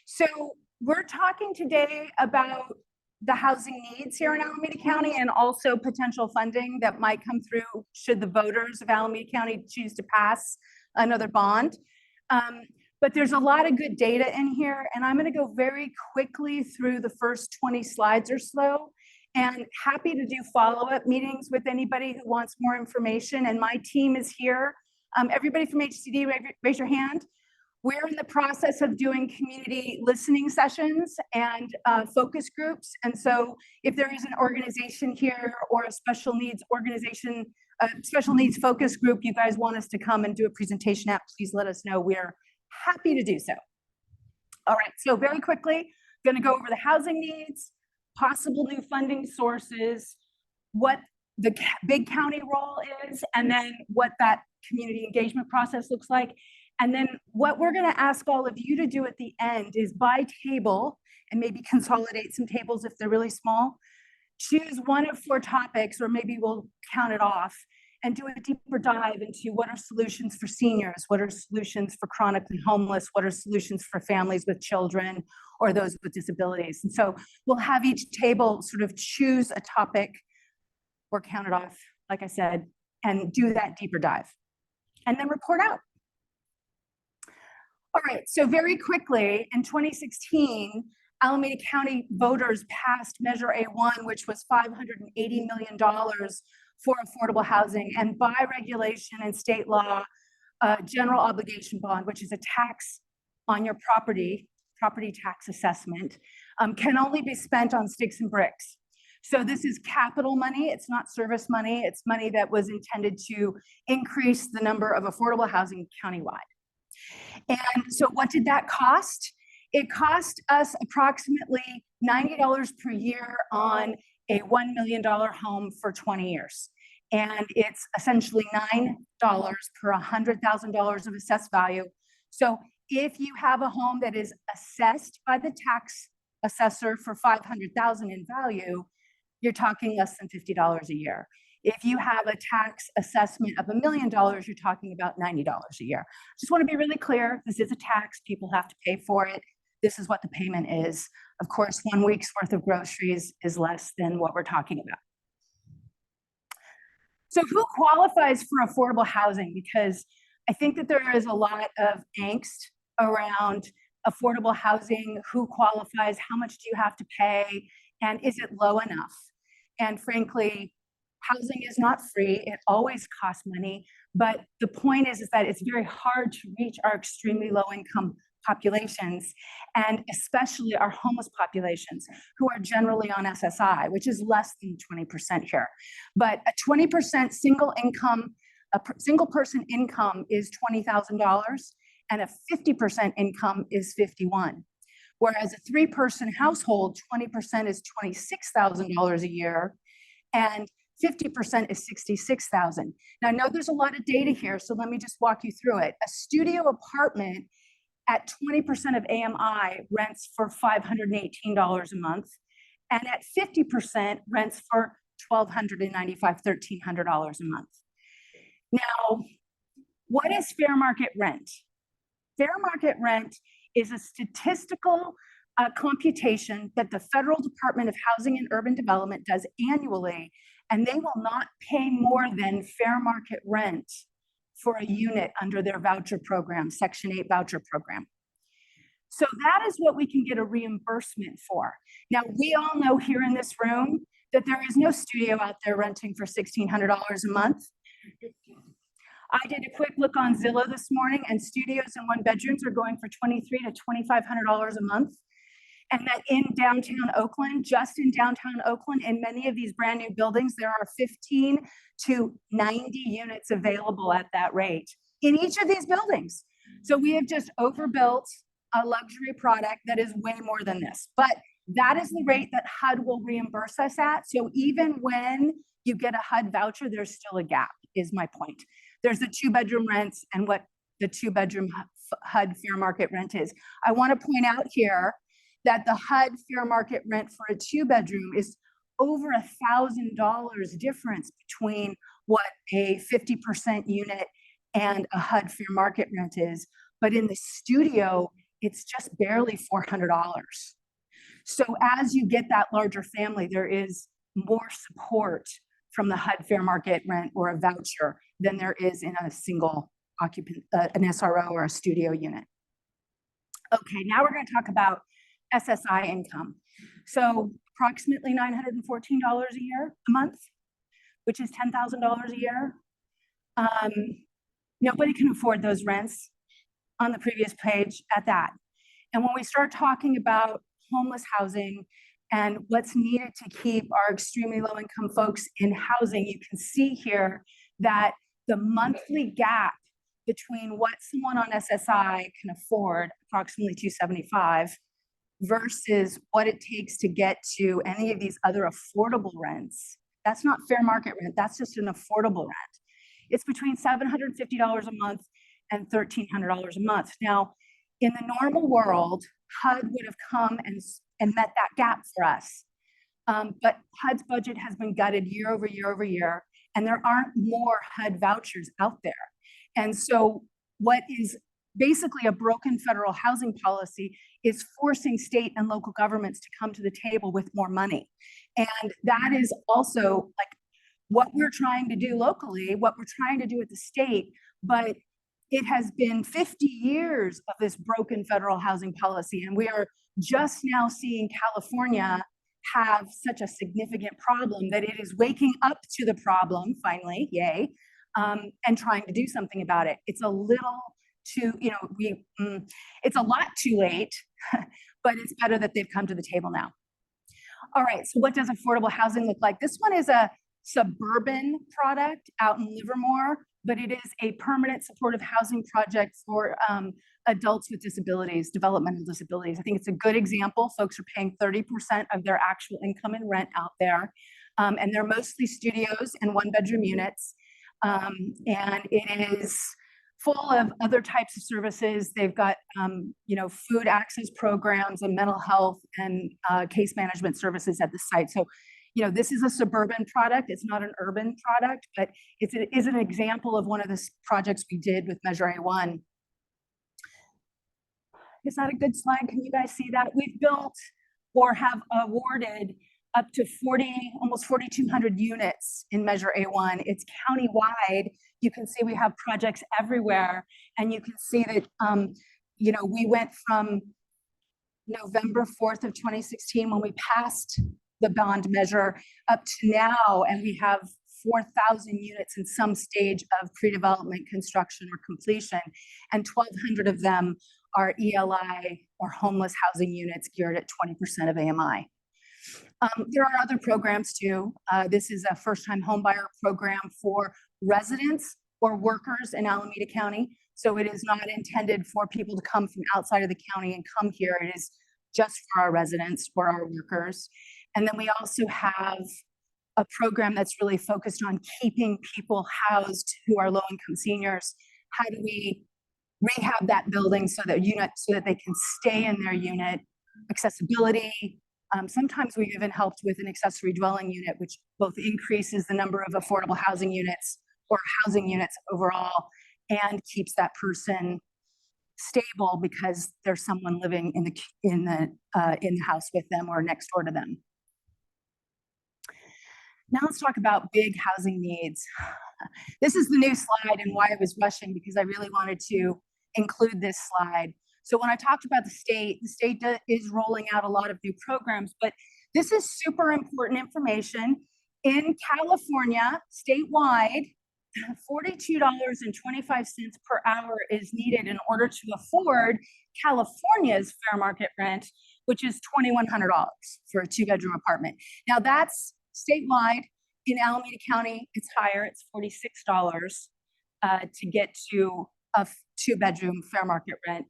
So we're talking today about the housing needs here in Alameda County and also potential funding that might come through should the voters of Alameda County choose to pass another bond. But there's a lot of good data in here, and I'm going to go very quickly through the first 20 slides or so, and happy to do follow-up meetings with anybody who wants more information, and my team is here. Everybody from HCD, raise your hand. We're in the process of doing community listening sessions and focus groups. And so if there is an organization here or a special needs organization, special needs focus group you guys want us to come and do a presentation at, please let us know. We're happy to do so. All right, so very quickly, going to go over the housing needs, possible new funding sources, what the big county role is, and then what that community engagement process looks like. And then what we're going to ask all of you to do at the end is by table, and maybe consolidate some tables if they're really small, choose one of 4 topics, or maybe we'll count it off, and do a deeper dive into what are solutions for seniors, what are solutions for chronically homeless, what are solutions for families with children or those with disabilities. And so we'll have each table sort of choose a topic or count it off, like I said, and do that deeper dive, and then report out. All right, so very quickly, in 2016, Alameda County voters passed Measure A1, which was $580 million for affordable housing, and by regulation and state law, general obligation bond, which is a tax on your property tax assessment, can only be spent on sticks and bricks. So this is capital money, it's not service money, it's money that was intended to increase the number of affordable housing countywide. And so what did that cost? It cost us approximately $90 per year on a $1 million home for 20 years. And it's essentially $9 per $100,000 of assessed value. So if you have a home that is assessed by the tax assessor for $500,000 in value, you're talking less than $50 a year. If you have a tax assessment of $1 million, you're talking about $90 a year. Just want to be really clear, this is a tax, people have to pay for it. This is what the payment is. Of course, 1 week's worth of groceries is less than what we're talking about. So who qualifies for affordable housing? Because I think that there is a lot of angst around affordable housing, who qualifies, how much do you have to pay, and is it low enough? And frankly, housing is not free, it always costs money, but the point is that it's very hard to reach our extremely low income populations, and especially our homeless populations who are generally on SSI, which is less than 20% here. But a 20% single person income is $20,000, and a 50% income is $51,000. Whereas a 3-person household, 20% is $26,000 a year, and 50% is $66,000. Now I know there's a lot of data here, so let me just walk you through it. A studio apartment at 20% of AMI rents for $518 a month, and at 50% rents for $1,295, $1,300 a month. Now, what is fair market rent? Fair market rent is a statistical computation that the Federal Department of Housing and Urban Development does annually, and they will not pay more than fair market rent for a unit under their voucher program, Section 8 voucher program. So that is what we can get a reimbursement for. Now, we all know here in this room that there is no studio out there renting for $1,600 a month. I did a quick look on Zillow this morning, and studios and 1-bedrooms are going for $2,300 to $2,500 a month. And that in downtown Oakland, just in downtown Oakland, in many of these brand new buildings, there are 15 to 90 units available at that rate in each of these buildings. So we have just overbuilt a luxury product that is way more than this. But that is the rate that HUD will reimburse us at. So even when you get a HUD voucher, there's still a gap, is my point. There's the 2-bedroom rents and what the 2-bedroom HUD fair market rent is. I want to point out here that the HUD fair market rent for a 2-bedroom is over $1,000 difference between what a 50% unit and a HUD fair market rent is. But in the studio, it's just barely $400. So as you get that larger family, there is more support from the HUD fair market rent or a voucher than there is in a single occupant, an SRO or a studio unit. Okay, now we're going to talk about SSI income. So approximately $914 a year, a month, which is $10,000 a year. Nobody can afford those rents on the previous page at that. And when we start talking about homeless housing and what's needed to keep our extremely low income folks in housing, you can see here that the monthly gap between what someone on SSI can afford, approximately $275, versus what it takes to get to any of these other affordable rents. That's not fair market rent, that's just an affordable rent. It's between $750 a month and $1,300 a month. Now, in the normal world, HUD would have come and met that gap for us. But HUD's budget has been gutted year over year over year, and there aren't more HUD vouchers out there. And so what is basically a broken federal housing policy is forcing state and local governments to come to the table with more money. And that is also like what we're trying to do locally, what we're trying to do at the state, but it has been 50 years of this broken federal housing policy, and we are just now seeing California have such a significant problem that it is waking up to the problem, finally, yay, and trying to do something about it. It's a little too, it's a lot too late, but it's better that they've come to the table now. All right, so what does affordable housing look like? This one is a suburban product out in Livermore, but it is a permanent supportive housing project for adults with disabilities, developmental disabilities. I think it's a good example. Folks are paying 30% of their actual income in rent out there. And they're mostly studios and one-bedroom units. And it is full of other types of services. They've got, food access programs and mental health and case management services at the site. So, this is a suburban product. It's not an urban product, but it is an example of one of the projects we did with Measure A1. Is that a good slide? Can you guys see that? We've built or have awarded up to almost 4,200 units in Measure A1. It's countywide. You can see we have projects everywhere, and you can see that, we went from November 4th of 2016 when we passed the bond measure up to now, and we have 4,000 units in some stage of pre-development construction or completion, and 1,200 of them are ELI or homeless housing units geared at 20% of AMI. There are other programs too. This is a first-time homebuyer program for residents or workers in Alameda County. So it is not intended for people to come from outside of the county and come here. It is just for our residents or our workers. And then we also have a program that's really focused on keeping people housed who are low-income seniors. How do we rehab that building so that they can stay in their unit? Accessibility. Sometimes we've even helped with an accessory dwelling unit, which both increases the number of affordable housing units or housing units overall and keeps that person stable because there's someone living in the house with them or next door to them. Now let's talk about big housing needs. This is the new slide and why I was rushing, because I really wanted to include this slide. So when I talked about the state is rolling out a lot of new programs, but this is super important information. In California, statewide, $42.25 per hour is needed in order to afford California's fair market rent, which is $2,100 for a two-bedroom apartment. Now that's statewide. In Alameda County, it's higher. It's $46 to get to a two-bedroom fair market rent.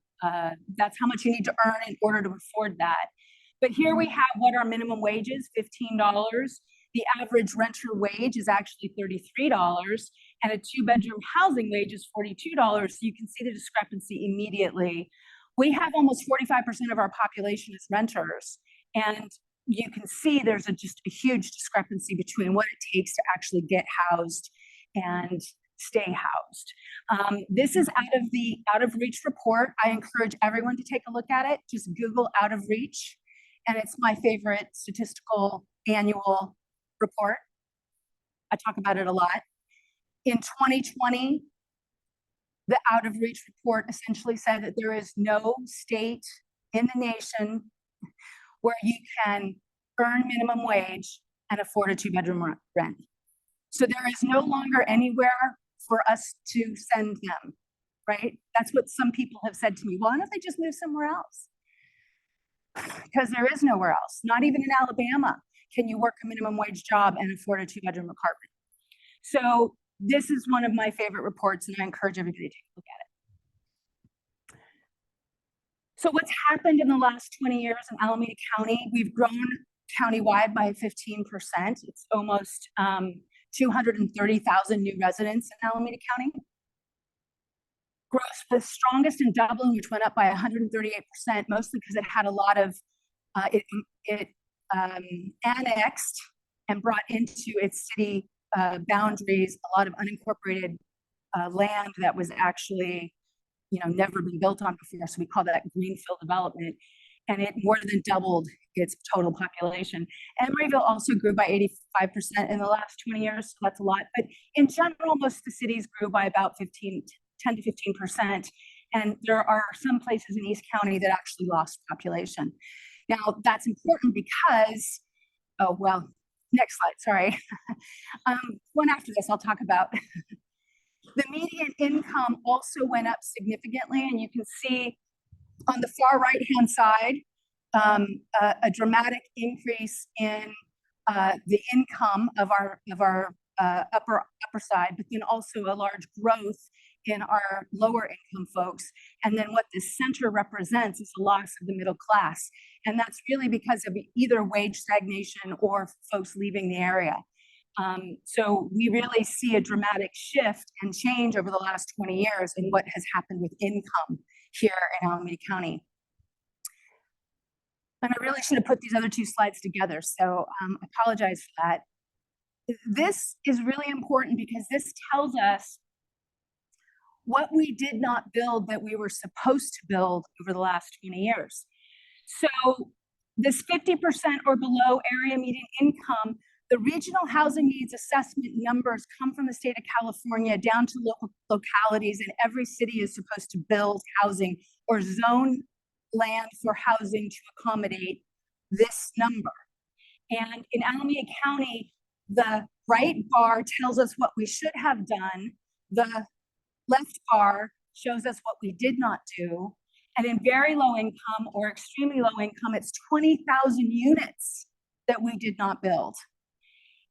That's how much you need to earn in order to afford that. But here we have what our minimum wage is, $15. The average renter wage is actually $33, and a two-bedroom housing wage is $42. So you can see the discrepancy immediately. We have almost 45% of our population as renters, and you can see there's just a huge discrepancy between what it takes to actually get housed and stay housed. This is out of the Out of Reach report. I encourage everyone to take a look at it. Just Google Out of Reach, and it's my favorite statistical annual report. I talk about it a lot. In 2020, the Out of Reach report essentially said that there is no state in the nation where you can earn minimum wage and afford a two-bedroom rent. So there is no longer anywhere for us to send them, right? That's what some people have said to me. Well, why don't they just move somewhere else? Because there is nowhere else. Not even in Alabama can you work a minimum wage job and afford a two-bedroom apartment. So this is one of my favorite reports, and I encourage everybody to take a look at it. So what's happened in the last 20 years in Alameda County? We've grown countywide by 15%. It's almost 230,000 new residents in Alameda County. Growth, the strongest in Dublin, which went up by 138%, mostly because it had a lot of, it annexed and brought into its city boundaries a lot of unincorporated land that was actually, never been built on before. So we call that greenfield development. And it more than doubled its total population. Emeryville also grew by 85% in the last 20 years, so that's a lot. But in general, most of the cities grew by about 10 to 15%. And there are some places in East County that actually lost population. Now, that's important because, oh, well, next slide, sorry. One after this, I'll talk about. The median income also went up significantly, and you can see on the far right-hand side, a dramatic increase in the income of our upper side, but then also a large growth in our lower income folks. And then what this center represents is the loss of the middle class. And that's really because of either wage stagnation or folks leaving the area. So we really see a dramatic shift and change over the last 20 years in what has happened with income here in Alameda County. And I really should have put these other two slides together, so I apologize for that. This is really important because this tells us what we did not build that we were supposed to build over the last 20 years. So this 50% or below area median income, the regional housing needs assessment numbers come from the state of California down to local localities, and every city is supposed to build housing or zone land for housing to accommodate this number. And in Alameda County, the right bar tells us what we should have done. The left bar shows us what we did not do. And in very low income or extremely low income, it's 20,000 units that we did not build.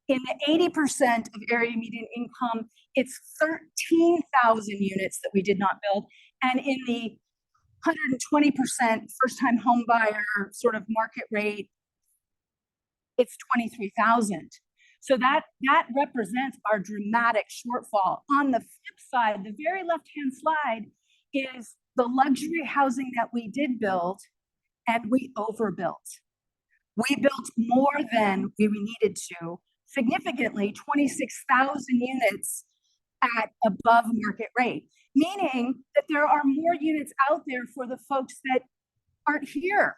In the 80% of area median income, it's 13,000 units that we did not build. And in the 120% first-time home buyer sort of market rate, it's 23,000. So that represents our dramatic shortfall. On the flip side, the very left-hand slide is the luxury housing that we did build, and we overbuilt. We built more than we needed to, significantly 26,000 units at above market rate, meaning that there are more units out there for the folks that aren't here.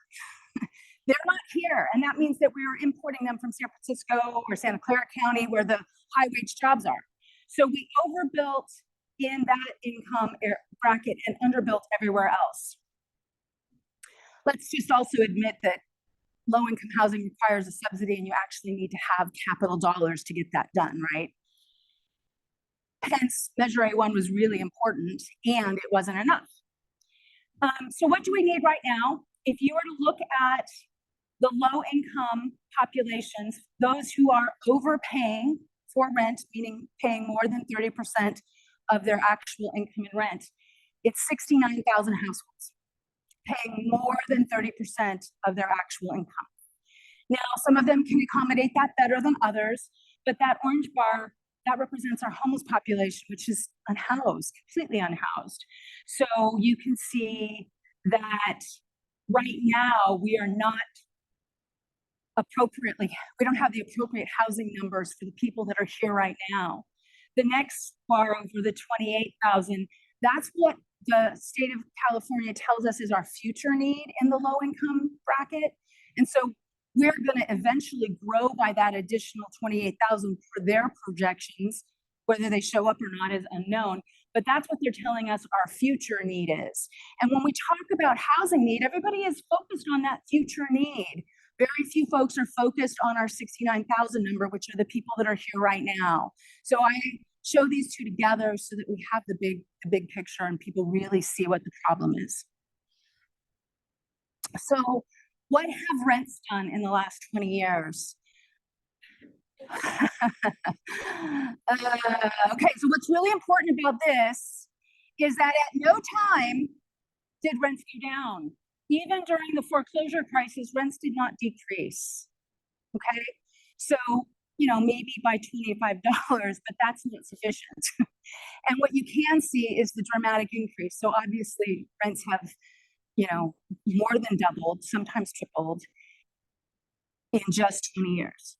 They're not here, and that means that we are importing them from San Francisco or Santa Clara County where the high wage jobs are. So we overbuilt in that income bracket and underbuilt everywhere else. Let's just also admit that low-income housing requires a subsidy, and you actually need to have capital dollars to get that done, right? Hence, Measure A1 was really important, and it wasn't enough. So what do we need right now? If you were to look at the low-income populations, those who are overpaying for rent, meaning paying more than 30% of their actual income in rent, it's 69,000 households paying more than 30% of their actual income. Now, some of them can accommodate that better than others, but that orange bar, that represents our homeless population, which is unhoused, completely unhoused. So you can see that right now we are not we don't have the appropriate housing numbers for the people that are here right now. The next bar over the 28,000, that's what the state of California tells us is our future need in the low income bracket. And so we're going to eventually grow by that additional 28,000 for their projections. Whether they show up or not is unknown, but that's what they're telling us our future need is. And when we talk about housing need, everybody is focused on that future need. Very few folks are focused on our 69,000 number, which are the people that are here right now. So I show these two together so that we have the big picture and people really see what the problem is. So what have rents done in the last 20 years? Okay, so what's really important about this is that at no time did rents go down. Even during the foreclosure crisis, rents did not decrease. Okay, so maybe by $25, but that's not sufficient. And what you can see is the dramatic increase. So obviously, rents have more than doubled, sometimes tripled in just 20 years.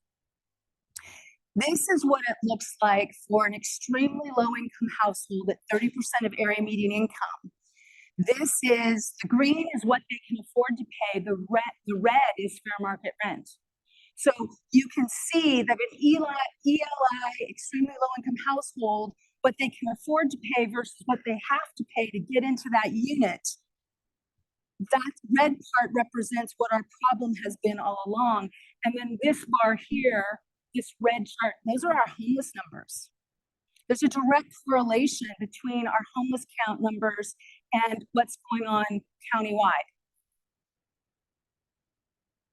This is what it looks like for an extremely low income household at 30% of area median income. This is, the green is what they can afford to pay. The red is fair market rent. So you can see that an ELI, extremely low income household, what they can afford to pay versus what they have to pay to get into that unit, that red part represents what our problem has been all along. And then this bar here, this red chart, those are our homeless numbers. There's a direct correlation between our homeless count numbers and what's going on countywide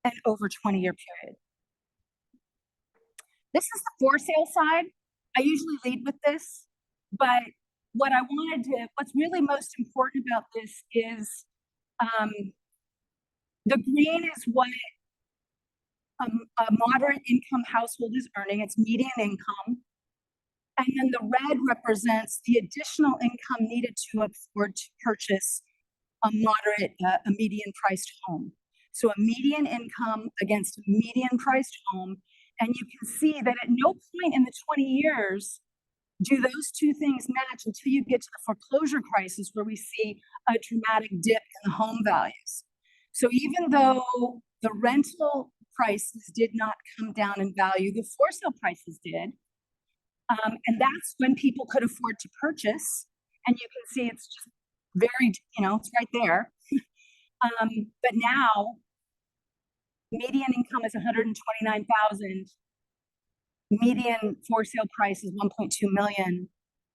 and over 20-year period. This is the for sale side. I usually lead with this, but what's really most important about this is the green is what a moderate income household is earning, it's median income. And then the red represents the additional income needed to afford to purchase a median priced home. So a median income against a median priced home. And you can see that at no point in the 20 years do those two things match until you get to the foreclosure crisis where we see a dramatic dip in the home values. So even though the rental prices did not come down in value, the for sale prices did. And that's when people could afford to purchase. And you can see it's just very, it's right there. But now, median income is 129,000. Median for sale price is 1.2 million.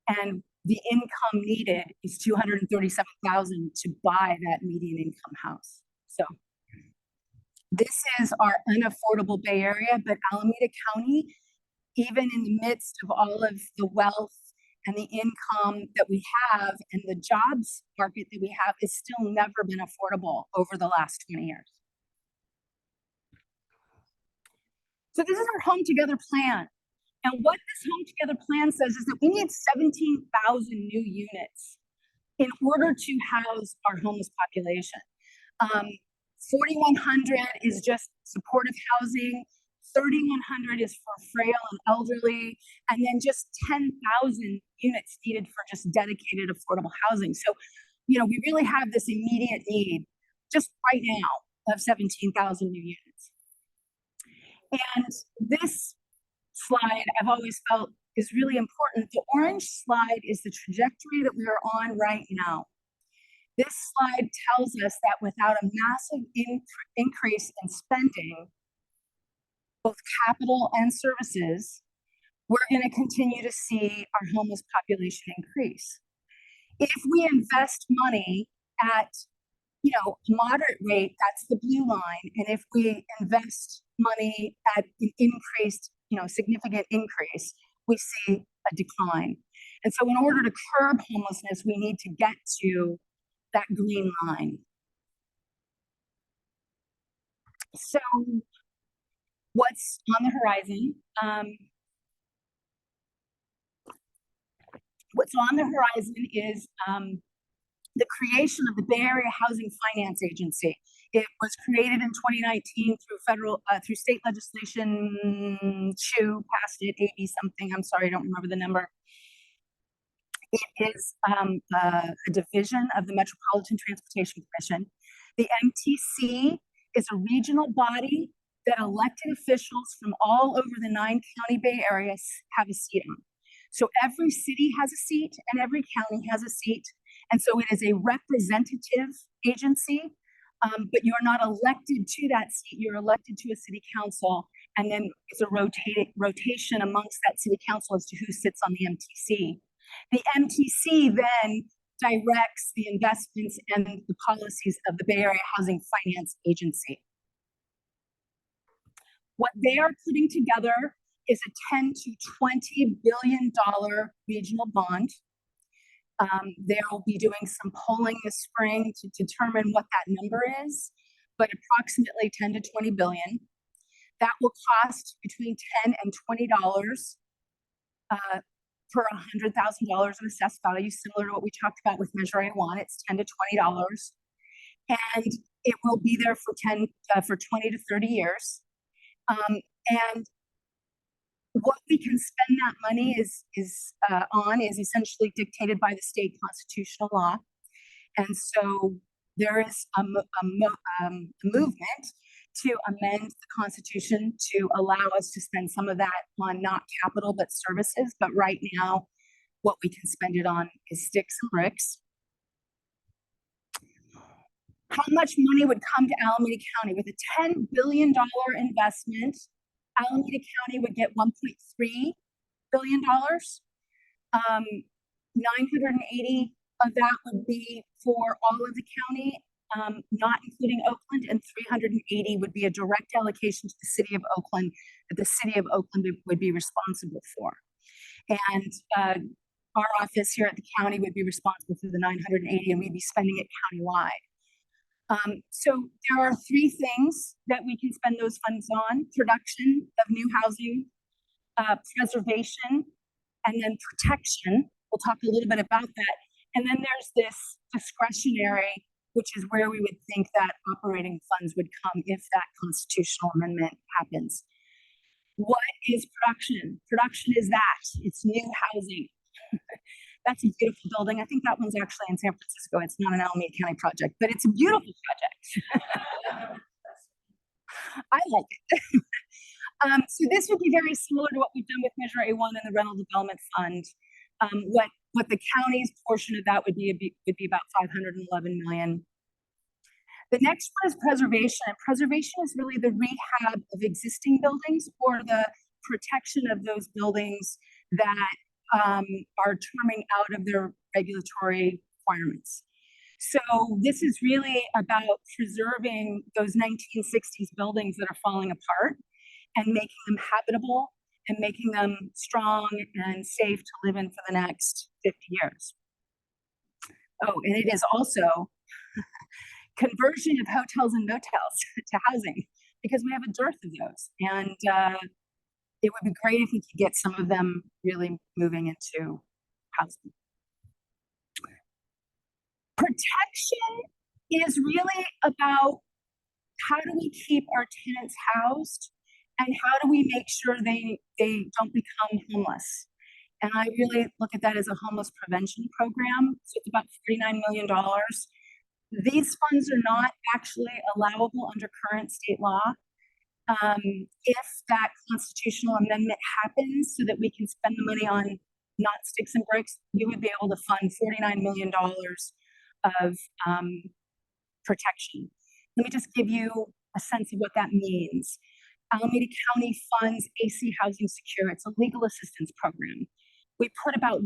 And the income needed is 237,000 to buy that median income house. So this is our unaffordable Bay Area, but Alameda County, even in the midst of all of the wealth and the income that we have and the jobs market that we have, is still never been affordable over the last 20 years. So this is our Home Together plan. And what this Home Together plan says is that we need 17,000 new units in order to house our homeless population. 4,100 is just supportive housing. 3,100 is for frail and elderly, and then just 10,000 units needed for just dedicated affordable housing. So, we really have this immediate need just right now of 17,000 new units. And this slide I've always felt is really important. The orange slide is the trajectory that we are on right now. This slide tells us that without a massive increase in spending, both capital and services, we're going to continue to see our homeless population increase. If we invest money at a moderate rate, that's the blue line. And if we invest money at an increased, significant increase, we see a decline. And so in order to curb homelessness, we need to get to that green line. So what's on the horizon? What's on the horizon is the creation of the Bay Area Housing Finance Agency. It was created in 2019 through state legislation. CHU passed it, AB something. I'm sorry, I don't remember the number. It is a division of the Metropolitan Transportation Commission. The MTC is a regional body that elected officials from all over the 9-county Bay Area have a seat on. So every city has a seat and every county has a seat. And so it is a representative agency, but you're not elected to that seat. You're elected to a city council, and then it's a rotation amongst that city council as to who sits on the MTC. The MTC then directs the investments and the policies of the Bay Area Housing Finance Agency. What they are putting together is a $10 to $20 billion regional bond. They'll be doing some polling this spring to determine what that number is, but approximately 10 to 20 billion. That will cost between $10 and $20 per $100,000 of assessed value, similar to what we talked about with Measure A1. It's $10 to $20, and it will be there for 20 to 30 years. And what we can spend that money is essentially dictated by the state constitutional law. And so there is a movement to amend the Constitution to allow us to spend some of that on not capital but services. But right now, what we can spend it on is sticks and bricks. How much money would come to Alameda County? With a $10 billion investment, Alameda County would get $1.3 billion. 980 of that would be for all of the county, not including Oakland, and 380 would be a direct allocation to the city of Oakland that the city of Oakland would be responsible for. And our office here at the county would be responsible for the 980, and we'd be spending it countywide. So there are three things that we can spend those funds on: production of new housing, preservation, and then protection. We'll talk a little bit about that. And then there's this discretionary, which is where we would think that operating funds would come if that constitutional amendment happens. What is production? Production is that. It's new housing. That's a beautiful building. I think that one's actually in San Francisco. It's not an Alameda County project, but it's a beautiful project. I like it. So this would be very similar to what we've done with Measure A1 and the Rental Development Fund. What the county's portion of that would be about $511 million. The next one is preservation. And preservation is really the rehab of existing buildings or the protection of those buildings that are terming out of their regulatory requirements. So this is really about preserving those 1960s buildings that are falling apart and making them habitable and making them strong and safe to live in for the next 50 years. Oh, and it is also conversion of hotels and motels to housing, because we have a dearth of those. And it would be great if we could get some of them really moving into housing. Protection is really about how do we keep our tenants housed and how do we make sure they don't become homeless. And I really look at that as a homeless prevention program. So it's about $49 million. These funds are not actually allowable under current state law. If that constitutional amendment happens so that we can spend the money on not sticks and bricks, we would be able to fund $49 million of protection. Let me just give you a sense of what that means. Alameda County funds AC Housing Secure. It's a legal assistance program. We put about 1.6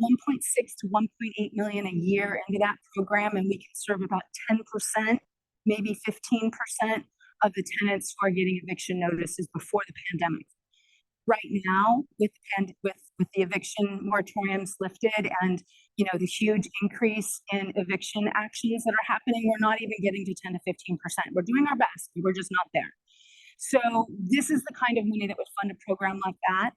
to 1.8 million a year into that program, and we can serve about 10%, maybe 15% of the tenants who are getting eviction notices before the pandemic. Right now, with the eviction moratoriums lifted and the huge increase in eviction actions that are happening, we're not even getting to 10 to 15%. We're doing our best, but we're just not there. So this is the kind of money that would fund a program like that.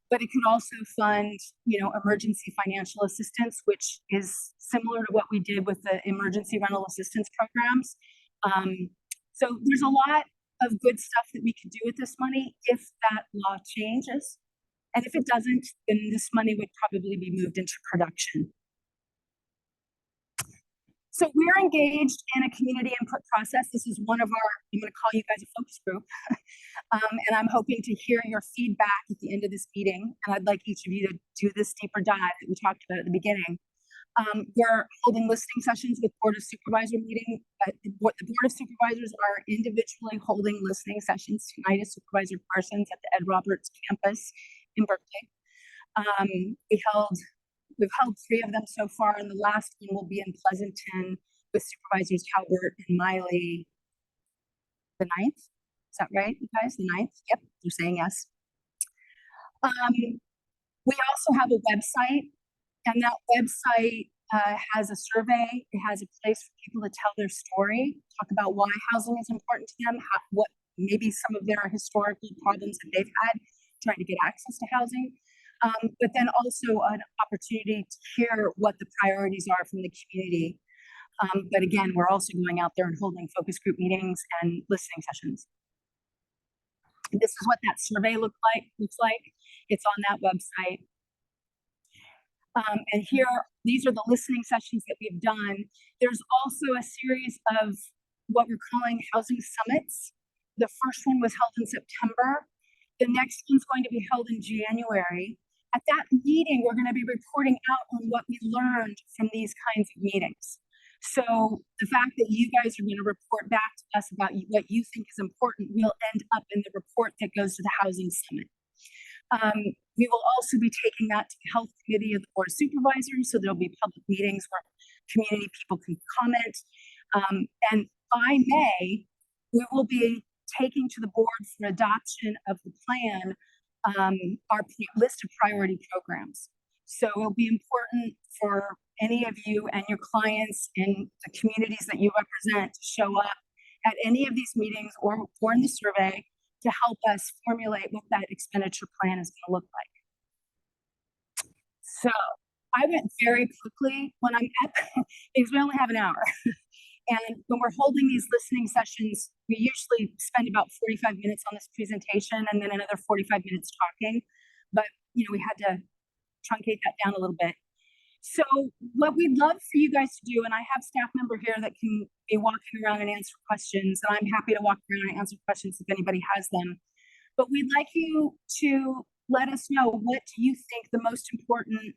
But it could also fund, emergency financial assistance, which is similar to what we did with the emergency rental assistance programs. So there's a lot of good stuff that we could do with this money if that law changes. And if it doesn't, then this money would probably be moved into production. So we're engaged in a community input process. This is one of our, I'm going to call you guys a focus group. And I'm hoping to hear your feedback at the end of this meeting. And I'd like each of you to do this deeper dive that we talked about at the beginning. We're holding listening sessions with Board of Supervisor meeting. The Board of Supervisors are individually holding listening sessions. Tonight is Supervisor Parsons at the Ed Roberts campus in Berkeley. We've held 3 of them so far, and the last one will be in Pleasanton with Supervisors Halbert and Miley the 9th. Is that right, you guys? The 9th? Yep, you're saying yes. We also have a website, and that website has a survey. It has a place for people to tell their story, talk about why housing is important to them, what maybe some of their historical problems that they've had trying to get access to housing. But then also an opportunity to hear what the priorities are from the community. But again, we're also going out there and holding focus group meetings and listening sessions. This is what that survey looks like. It's on that website. And here, these are the listening sessions that we've done. There's also a series of what we're calling housing summits. The first one was held in September. The next one's going to be held in January. At that meeting, we're going to be reporting out on what we learned from these kinds of meetings. So the fact that you guys are going to report back to us about what you think is important will end up in the report that goes to the Housing Summit. We will also be taking that to the Health Committee of the Board of Supervisors, so there'll be public meetings where community people can comment. And by May, we will be taking to the board for adoption of the plan our list of priority programs. So it'll be important for any of you and your clients in the communities that you represent to show up at any of these meetings or in the survey to help us formulate what that expenditure plan is going to look like. So I went very quickly when I'm at, because we only have an hour. And when we're holding these listening sessions, we usually spend about 45 minutes on this presentation and then another 45 minutes talking. But, we had to truncate that down a little bit. So what we'd love for you guys to do, and I have staff member here that can be walking around and answer questions, and I'm happy to walk around and answer questions if anybody has them. But we'd like you to let us know, what do you think the most important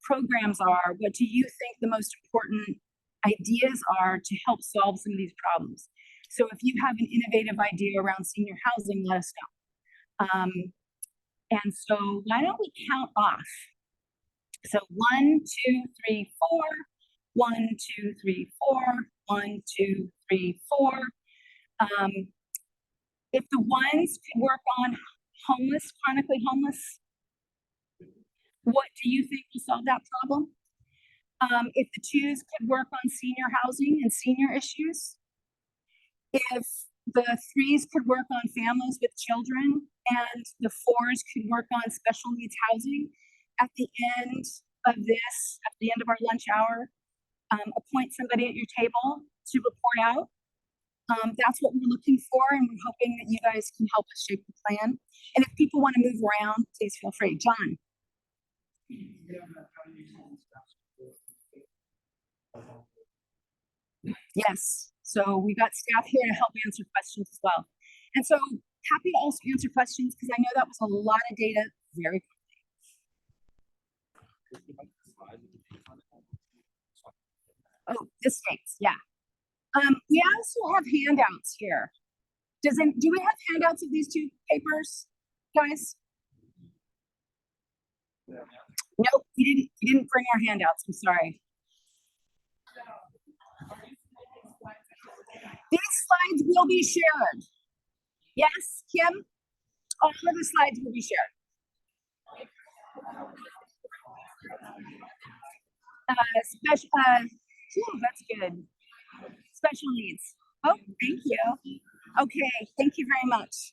programs are? What do you think the most important ideas are to help solve some of these problems? So if you have an innovative idea around senior housing, let us know. And so why don't we count off? So 1, 2, 3, 4, 1, 2, 3, 4, 1, 2, 3, 4. If the ones could work on homeless, chronically homeless, what do you think will solve that problem? If the 2s could work on senior housing and senior issues, if the 3s could work on families with children and the 4s could work on special needs housing, at the end of this, at the end of our lunch hour, appoint somebody at your table to report out. That's what we're looking for, and we're hoping that you guys can help us shape the plan. And if people want to move around, please feel free. John. Yes, so we got staff here to help answer questions as well. And so happy to also answer questions, because I know that was a lot of data very quickly. Oh, this dates, yeah. We also have handouts here. Do we have handouts of these 2 papers, guys? Nope, we didn't bring our handouts. I'm sorry. These slides will be shared. Yes, Kim? All of the slides will be shared. That's good. Special needs. Oh, thank you. Okay, thank you very much.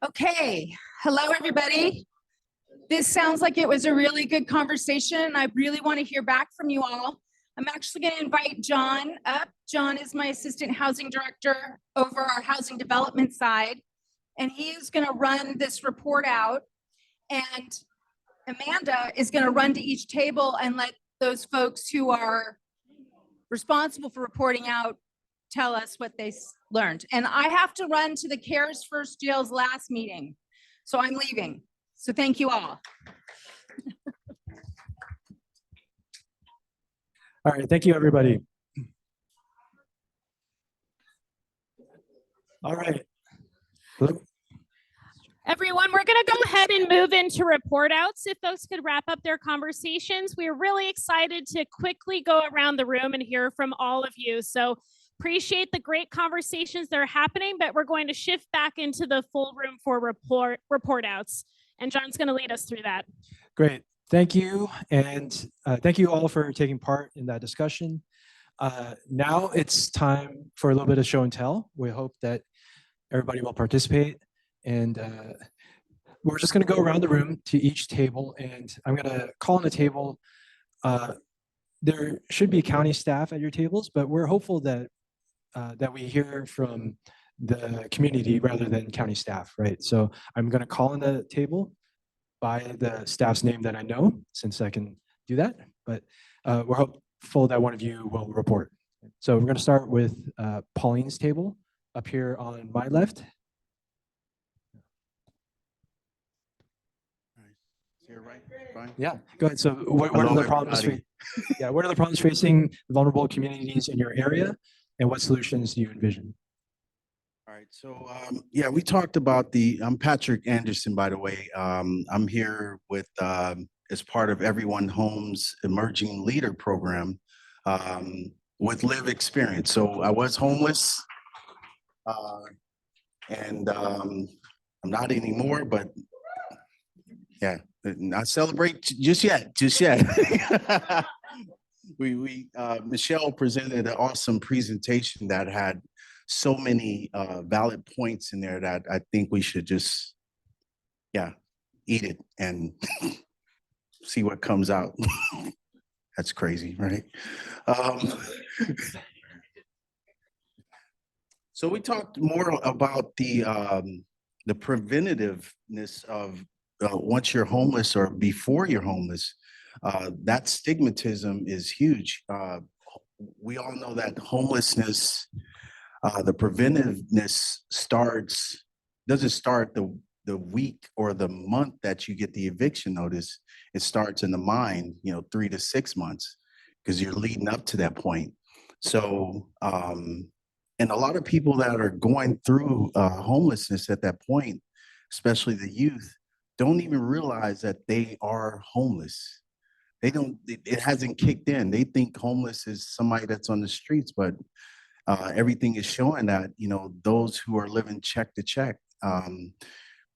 Okay, hello, everybody. This sounds like it was a really good conversation. I really want to hear back from you all. I'm actually going to invite John up. John is my assistant housing director over our housing development side, and he is going to run this report out. And Amanda is going to run to each table and let those folks who are responsible for reporting out tell us what they learned. And I have to run to the CARES First Jail's last meeting, so I'm leaving. So thank you all. All right, thank you, everybody. All right. Everyone, we're going to go ahead and move into report outs. If folks could wrap up their conversations, we're really excited to quickly go around the room and hear from all of you. So appreciate the great conversations that are happening, but we're going to shift back into the full room for report outs. And John's going to lead us through that. Great. Thank you. And thank you all for taking part in that discussion. Now it's time for a little bit of show and tell. We hope that everybody will participate. And we're just going to go around the room to each table, and I'm going to call on the table. There should be county staff at your tables, but we're hopeful that that we hear from the community rather than county staff, right? So I'm going to call on the table by the staff's name that I know, since I can do that. But we're hopeful that one of you will report. So we're going to start with Pauline's table up here on my left. You're right. Fine. Yeah, go ahead. So what are the problems? Yeah, what are the problems facing vulnerable communities in your area, and what solutions do you envision? All right. So yeah, we talked about I'm Patrick Anderson, by the way. I'm here with as part of Everyone Homes Emerging Leader Program with Live Experience. So I was homeless, and I'm not anymore, but yeah. Not celebrate just yet. Michelle presented an awesome presentation that had so many valid points in there that I think we should just, eat it and see what comes out. That's crazy, right? So we talked more about the preventativeness of once you're homeless or before you're homeless. That stigmatism is huge. We all know that homelessness, the preventiveness doesn't start the week or the month that you get the eviction notice. It starts in the mind, 3 to 6 months, because you're leading up to that point. So, and a lot of people that are going through homelessness at that point, especially the youth, don't even realize that they are homeless. It hasn't kicked in. They think homeless is somebody that's on the streets, but everything is showing that, those who are living check to check,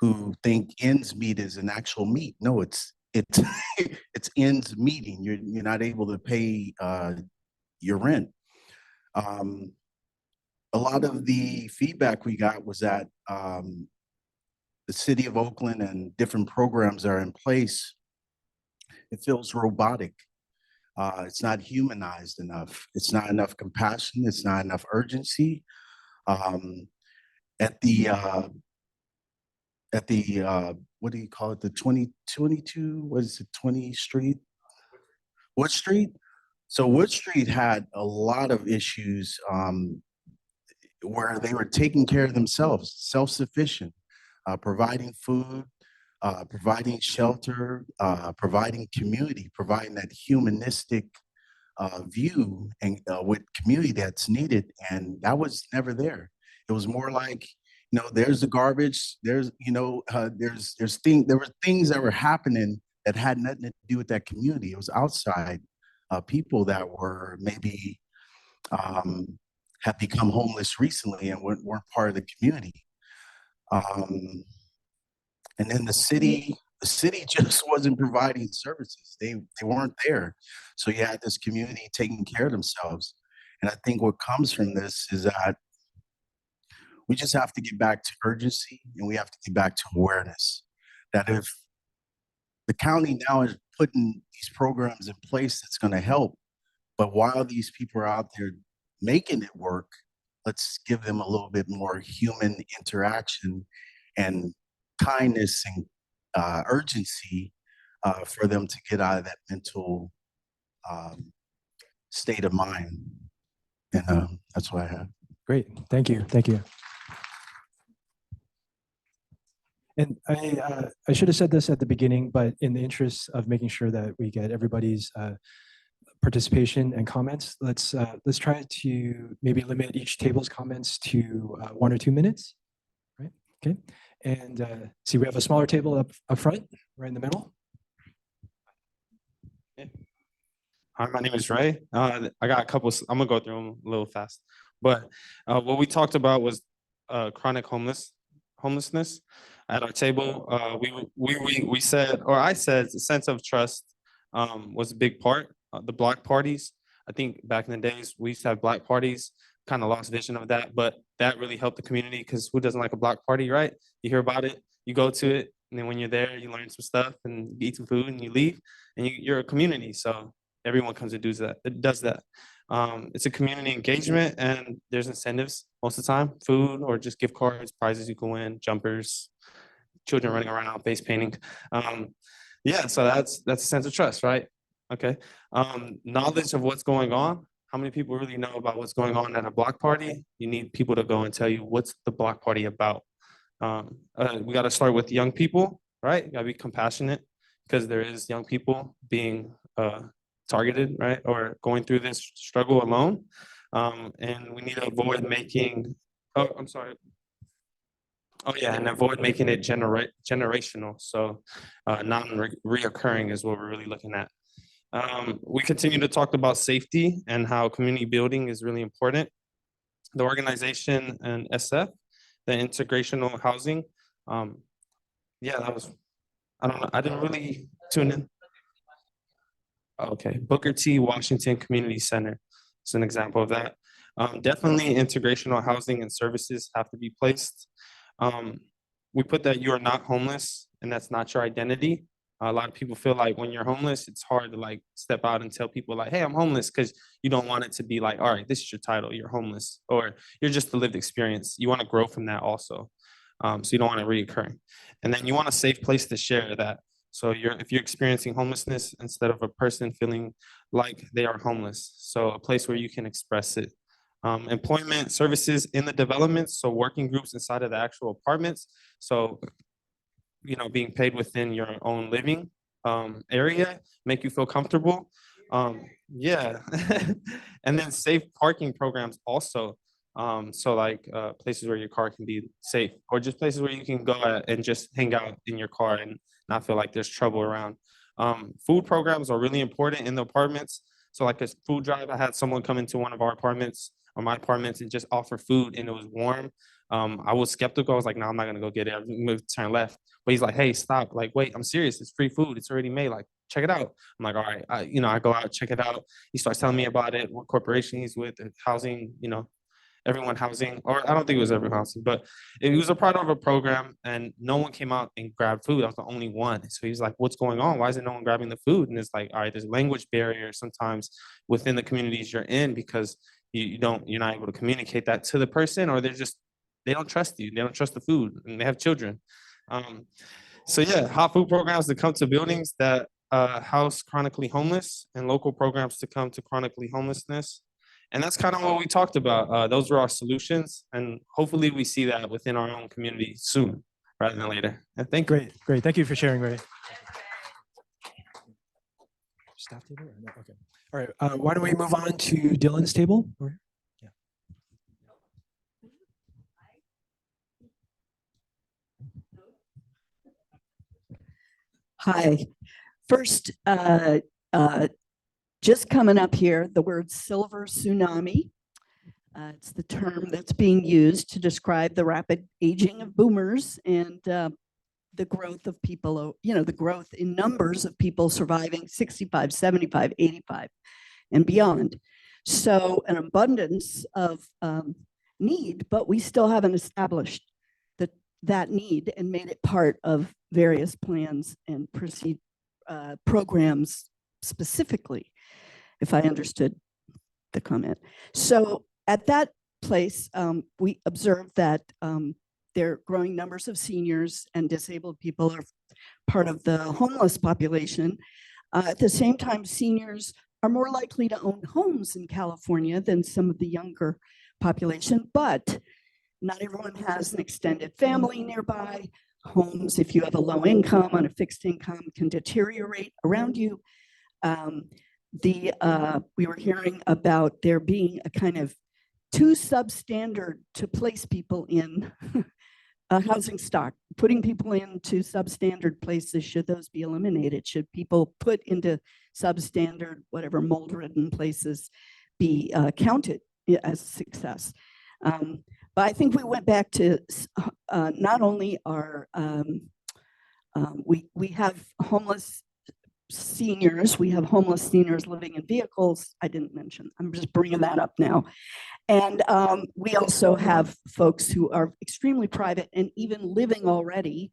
who think ends meet is an actual meet. No, it's it's ends meeting. You're not able to pay your rent. A lot of the feedback we got was that the city of Oakland and different programs are in place, it feels robotic. It's not humanized enough. It's not enough compassion. It's not enough urgency. At the what do you call it? The 2022, what is it, 20 Street? Wood Street? So Wood Street had a lot of issues where they were taking care of themselves, self-sufficient, providing food, providing shelter, providing community, providing that humanistic view and with community that's needed. And that was never there. It was more like, there's the garbage. There's, there were things that were happening that had nothing to do with that community. It was outside people that were maybe have become homeless recently and weren't part of the community. And then the city just wasn't providing services. They weren't there. So you had this community taking care of themselves. And I think what comes from this is that We just have to get back to urgency, and we have to get back to awareness that if the county now is putting these programs in place that's going to help, but while these people are out there making it work, let's give them a little bit more human interaction and kindness and urgency for them to get out of that mental state of mind. And that's what I have. Great, thank you, thank you. And I should have said this at the beginning, but in the interest of making sure that we get everybody's participation and comments, let's try to maybe limit each table's comments to 1 or 2 minutes, right? Okay, and see, we have a smaller table up front, right in the middle. Hi, my name is Ray. I got a couple, I'm gonna go through them a little fast. But what we talked about was chronic homelessness. At our table, we said, or I said, the sense of trust was a big part. The block parties, I think back in the days, we used to have block parties, kind of lost vision of that, but that really helped the community because who doesn't like a block party, right? You hear about it, you go to it, and then when you're there, you learn some stuff and you eat some food and you leave, and you're a community. So everyone comes and does that. It's a community engagement, and there's incentives most of the time, food or just gift cards, prizes you can win, jumpers, children running around, face painting. Yeah, so that's a sense of trust, right? Okay. Knowledge of what's going on. How many people really know about what's going on at a block party? You need people to go and tell you what's the block party about. We got to start with young people, right? You got to be compassionate because there is young people being targeted, right? Or going through this struggle alone. And we need to avoid making, and avoid making it generational. So non-reoccurring is what we're really looking at. We continue to talk about safety and how community building is really important. The organization and SF, the integrational housing. That was, I don't know, I didn't really tune in. Okay, Booker T. Washington Community Center is an example of that. Definitely integrational housing and services have to be placed. We put that you are not homeless and that's not your identity. A lot of people feel like when you're homeless, it's hard to like step out and tell people like, hey, I'm homeless, because you don't want it to be like, all right, this is your title, you're homeless, or you're just the lived experience. You want to grow from that also. So you don't want it reoccurring. And then you want a safe place to share that. So if you're experiencing homelessness, instead of a person feeling like they are homeless, so a place where you can express it. Employment services in the developments, so working groups inside of the actual apartments. So, being paid within your own living area, make you feel comfortable. And then safe parking programs also. So like places where your car can be safe, or just places where you can go and just hang out in your car and not feel like there's trouble around. Food programs are really important in the apartments. So like a food drive, I had someone come into one of our apartments or my apartments and just offer food, and it was warm. I was skeptical. I was like, no, I'm not gonna go get it. I'm gonna turn left. But he's like, hey, stop. Like, wait, I'm serious. It's free food. It's already made. Like, check it out. I'm like, all right. I go out, check it out. He starts telling me about it, what corporation he's with, housing, everyone housing, or I don't think it was everyone housing, but it was a part of a program, and no one came out and grabbed food. I was the only one. So he's like, what's going on? Why isn't no one grabbing the food? And it's like, all right, there's a language barrier sometimes within the communities you're in, because you're not able to communicate that to the person, or they don't trust you. They don't trust the food, and they have children. Hot food programs to come to buildings that house chronically homeless, and local programs to come to chronically homelessness. And that's kind of what we talked about. Those were our solutions, and hopefully we see that within our own community soon rather than later. And thank you. Great. Thank you for sharing, Ray. Staff table? No? Okay. All right. Why don't we move on to Dylan's table? Yeah. Hi. First, just coming up here, the word silver tsunami. It's the term that's being used to describe the rapid aging of boomers and the growth of people, the growth in numbers of people surviving 65, 75, 85 and beyond. So an abundance of need, but we still haven't established that need and made it part of various plans and programs specifically, if I understood the comment. So at that place, we observed that there are growing numbers of seniors and disabled people are part of the homeless population. At the same time, seniors are more likely to own homes in California than some of the younger population, but not everyone has an extended family nearby. Homes, if you have a low income on a fixed income, can deteriorate around you. We were hearing about there being a kind of too substandard to place people in a housing stock, putting people into substandard places. Should those be eliminated? Should people put into substandard, whatever mold-ridden places be counted as success? But I think we went back to not only our, we have homeless seniors, we have homeless seniors living in vehicles. I didn't mention, I'm just bringing that up now. And we also have folks who are extremely private and even living already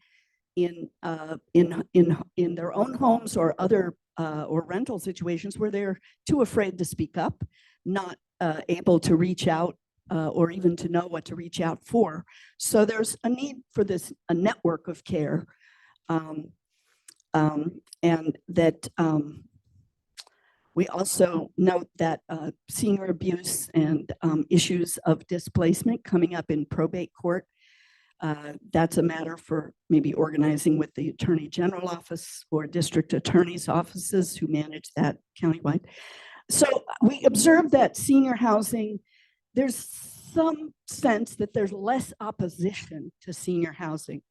in their own homes or other or rental situations where they're too afraid to speak up, not able to reach out or even to know what to reach out for. So there's a need for a network of care, and that we also note that senior abuse and issues of displacement coming up in probate court. That's a matter for maybe organizing with the Attorney General office or district attorney's offices who manage that countywide. So we observed that senior housing, there's some sense that there's less opposition to senior housing.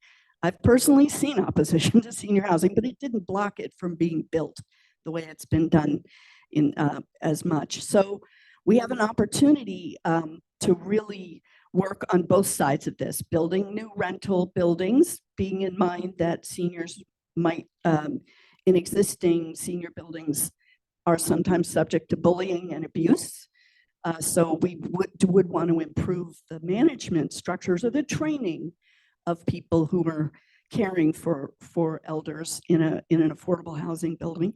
I've personally seen opposition to senior housing, but it didn't block it from being built the way it's been done in as much. So we have an opportunity to really work on both sides of this, building new rental buildings, being in mind that seniors might, in existing senior buildings, are sometimes subject to bullying and abuse. So we would want to improve the management structures or the training of people who are caring for elders in an affordable housing building.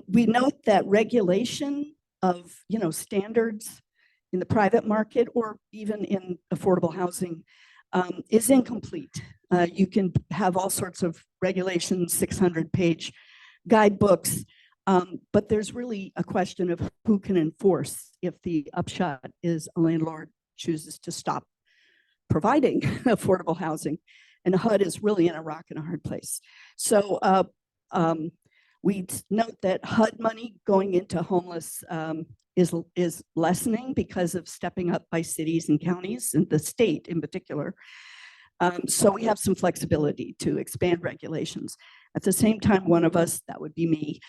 We note that regulation of standards in the private market or even in affordable housing is incomplete. You can have all sorts of regulations, 600-page guidebooks, but there's really a question of who can enforce if the upshot is a landlord chooses to stop providing affordable housing. And HUD is really in a rock and a hard place. So we note that HUD money going into homeless is lessening because of stepping up by cities and counties and the state in particular. So we have some flexibility to expand regulations. At the same time, one of us, that would be me,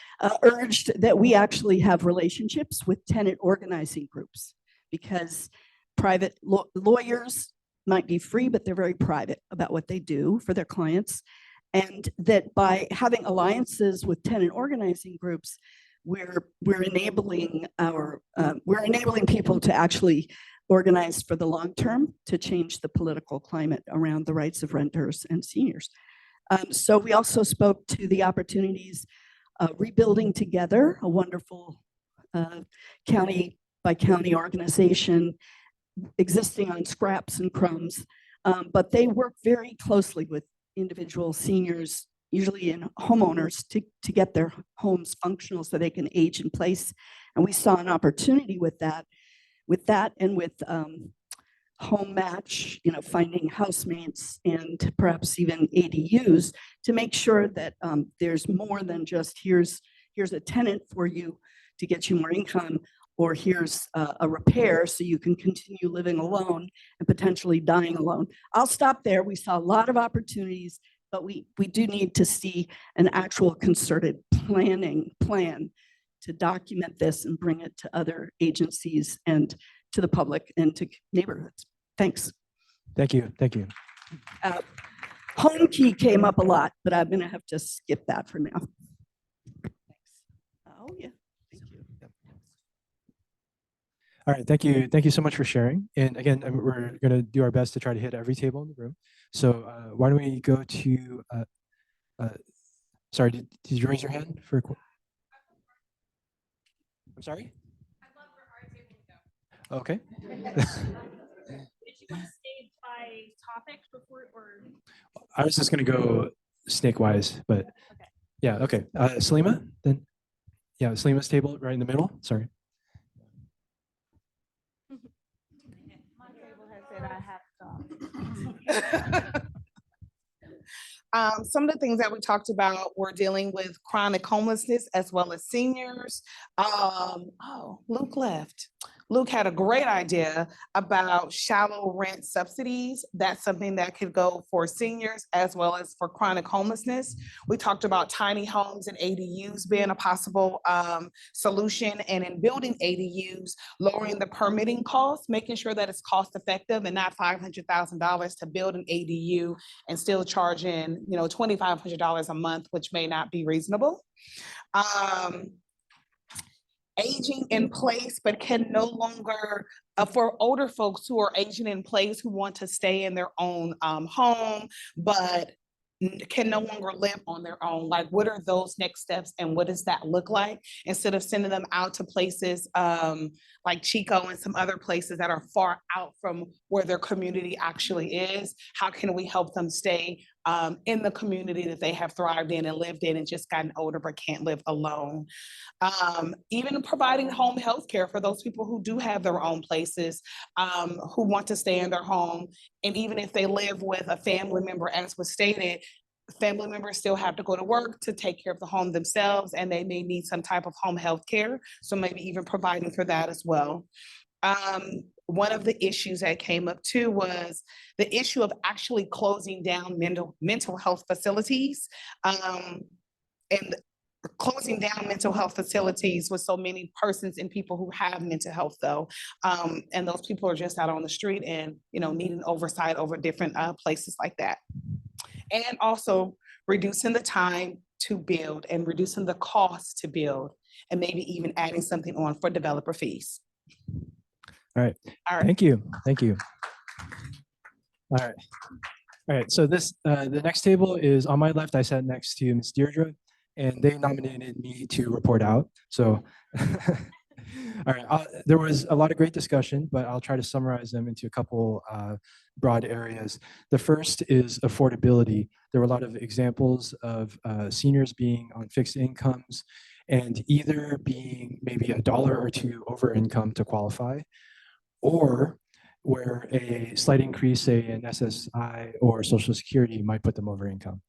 urged that we actually have relationships with tenant organizing groups, because private lawyers might be free, but they're very private about what they do for their clients. And that by having alliances with tenant organizing groups, we're enabling people to actually organize for the long term to change the political climate around the rights of renters and seniors. So we also spoke to the opportunities Rebuilding Together, a wonderful county by county organization existing on scraps and crumbs, but they work very closely with individual seniors, usually in homeowners, to get their homes functional so they can age in place. And we saw an opportunity with that and with home match, finding housemates and perhaps even ADUs to make sure that there's more than just here's a tenant for you to get you more income, or here's a repair so you can continue living alone and potentially dying alone. I'll stop there. We saw a lot of opportunities, but we do need to see an actual concerted plan to document this and bring it to other agencies and to the public and to neighborhoods. Thanks. Thank you. Thank you. Home key came up a lot, but I'm going to have to skip that for now. Thanks. Oh, yeah. Thank you. All right, thank you. Thank you so much for sharing. And again, we're going to do our best to try to hit every table in the room. So why don't we go to, sorry, did you raise your hand for, I'm sorry? Okay. Did you want to stay by topic before, or? I was just going to go snake wise, but yeah, okay. Salima, then. Yeah, Salima's table right in the middle. Sorry. My table has said I have to. Some of the things that we talked about were dealing with chronic homelessness as well as seniors. Luke left. Luke had a great idea about shallow rent subsidies. That's something that could go for seniors as well as for chronic homelessness. We talked about tiny homes and ADUs being a possible solution, and in building ADUs, lowering the permitting costs, making sure that it's cost effective and not $500,000 to build an ADU and still charging, $2,500 a month, which may not be reasonable. Aging in place, but can no longer, for older folks who are aging in place who want to stay in their own home, but can no longer live on their own. Like, what are those next steps and what does that look like? Instead of sending them out to places like Chico and some other places that are far out from where their community actually is, how can we help them stay in the community that they have thrived in and lived in and just gotten older but can't live alone? Even providing home health care for those people who do have their own places, who want to stay in their home. And even if they live with a family member, as was stated, family members still have to go to work to take care of the home themselves, and they may need some type of home health care. So maybe even providing for that as well. One of the issues that came up too was the issue of actually closing down mental health facilities. And closing down mental health facilities with so many persons and people who have mental health though. And those people are just out on the street and, needing oversight over different places like that. And also reducing the time to build and reducing the cost to build, and maybe even adding something on for developer fees. All right. All right. Thank you. Thank you. All right. All right. So this, the next table is on my left. I sat next to Ms. Deirdre, and they nominated me to report out. So, all right. There was a lot of great discussion, but I'll try to summarize them into a couple broad areas. The first is affordability. There were a lot of examples of seniors being on fixed incomes and either being maybe $1 or $2 over income to qualify, or where a slight increase, say in SSI or Social Security, might put them over income.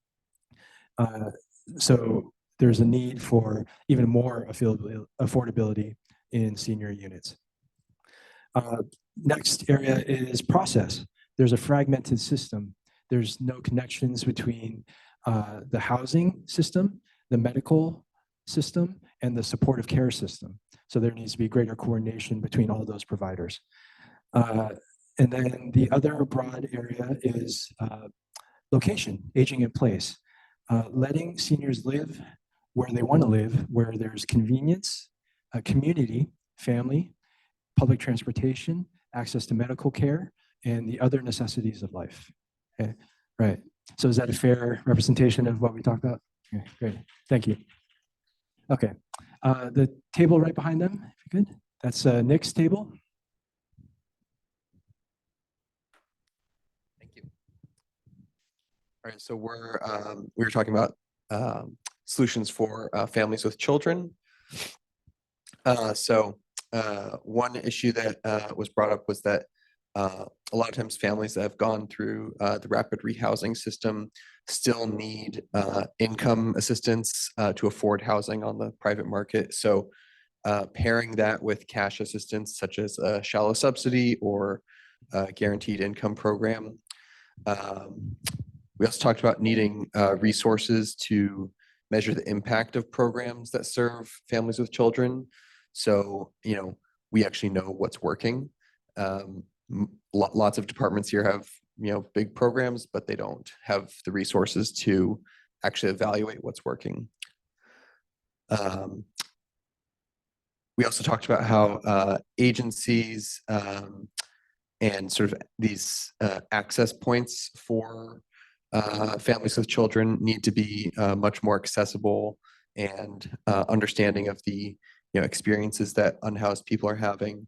So there's a need for even more affordability in senior units. Next area is process. There's a fragmented system. There's no connections between the housing system, the medical system, and the supportive care system. So there needs to be greater coordination between all those providers. And then the other broad area is location, aging in place. Letting seniors live where they want to live, where there's convenience, community, family, public transportation, access to medical care, and the other necessities of life. Okay, right. So is that a fair representation of what we talked about? Okay, great. Thank you. Okay. The table right behind them, if you could. That's Nick's table. Thank you. All right, so we were talking about solutions for families with children. One issue that was brought up was that a lot of times families that have gone through the rapid rehousing system still need income assistance to afford housing on the private market. So pairing that with cash assistance, such as a shallow subsidy or a guaranteed income program. We also talked about needing resources to measure the impact of programs that serve families with children. So, we actually know what's working. Lots of departments here have, big programs, but they don't have the resources to actually evaluate what's working. We also talked about how agencies and sort of these access points for families with children need to be much more accessible and understanding of the experiences that unhoused people are having.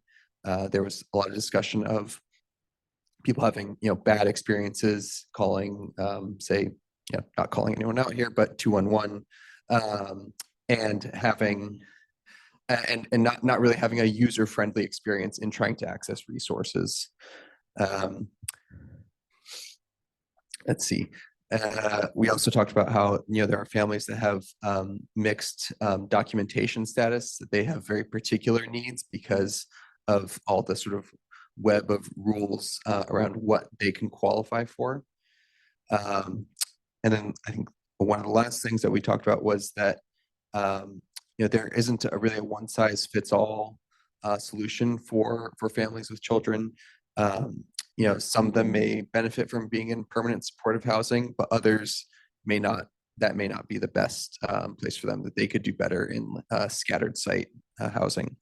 There was a lot of discussion of people having bad experiences calling, say, not calling anyone out here, but 211, and having and not really having a user-friendly experience in trying to access resources. Let's see. We also talked about how there are families that have mixed documentation status, that they have very particular needs because of all the sort of web of rules around what they can qualify for. And then I think one of the last things that we talked about was that there isn't really a one size fits all solution for families with children. Some of them may benefit from being in permanent supportive housing, but others may not. That may not be the best place for them, that they could do better in scattered site housing.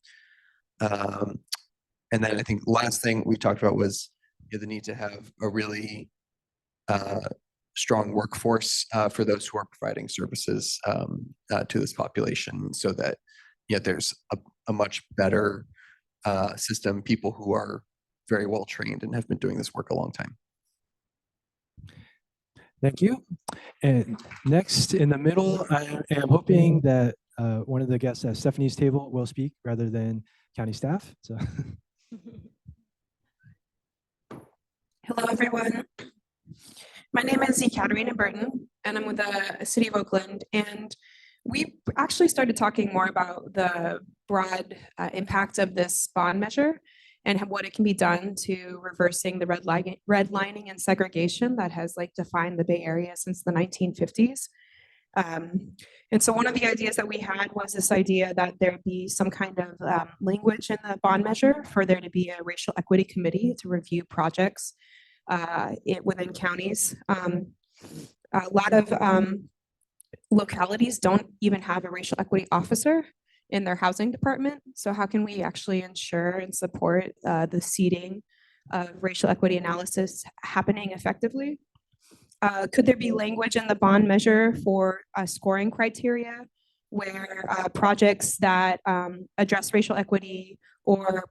And then I think last thing we talked about was the need to have a really strong workforce for those who are providing services to this population, so that there's a much better system, people who are very well trained and have been doing this work a long time. Thank you. And next in the middle, I am hoping that one of the guests at Stephanie's table will speak rather than county staff. So. Hello, everyone. My name is Ekaterina Burton, and I'm with the City of Oakland. And we actually started talking more about the broad impact of this bond measure and what it can be done to reversing the redlining and segregation that has defined the Bay Area since the 1950s. And so one of the ideas that we had was this idea that there be some kind of language in the bond measure for there to be a racial equity committee to review projects within counties. A lot of localities don't even have a racial equity officer in their housing department. So how can we actually ensure and support the seeding of racial equity analysis happening effectively? Could there be language in the bond measure for scoring criteria where projects that address racial equity or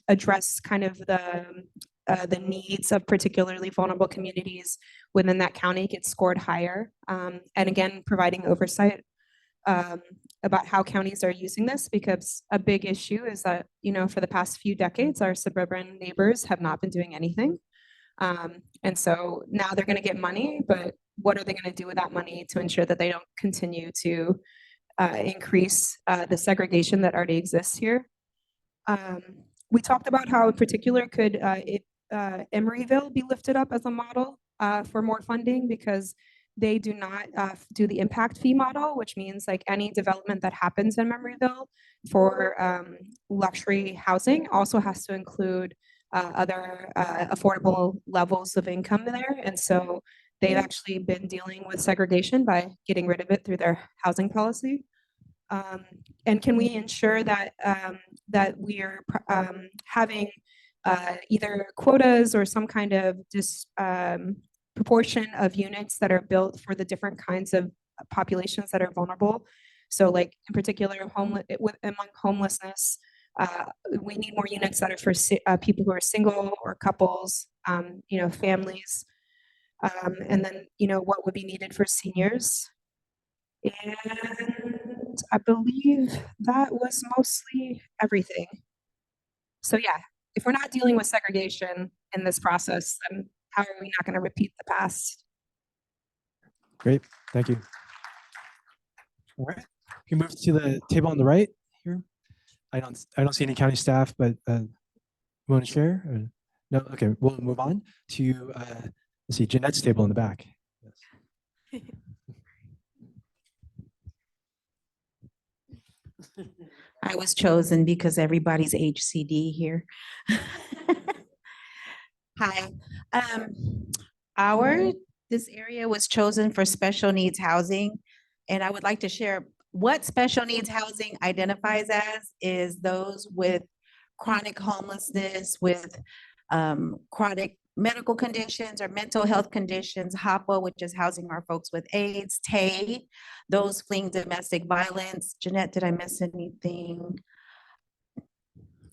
address kind of the needs of particularly vulnerable communities within that county get scored higher? And again, providing oversight about how counties are using this, because a big issue is that, for the past few decades, our suburban neighbors have not been doing anything. And so now they're going to get money, but what are they going to do with that money to ensure that they don't continue to increase the segregation that already exists here? We talked about how in particular could Emeryville be lifted up as a model for more funding, because they do not do the impact fee model, which means any development that happens in Emeryville for luxury housing also has to include other affordable levels of income there. And so they've actually been dealing with segregation by getting rid of it through their housing policy. And can we ensure that that we are having either quotas or some kind of proportion of units that are built for the different kinds of populations that are vulnerable? So in particular, among homelessness, we need more units that are for people who are single or couples, families, and then, what would be needed for seniors. And I believe that was mostly everything. So yeah, if we're not dealing with segregation in this process, then how are we not going to repeat the past? Great, thank you. All right, we can move to the table on the right here. I don't see any county staff, but want to share? Or, no, okay, we'll move on to let's see, Jeanette's table in the back. Yes. I was chosen because everybody's HCD here. Hi. This area was chosen for special needs housing, and I would like to share what special needs housing identifies as is those with chronic homelessness, with chronic medical conditions or mental health conditions, HAPA, which is housing our folks with AIDS, TAY, those fleeing domestic violence. Jeanette, did I miss anything?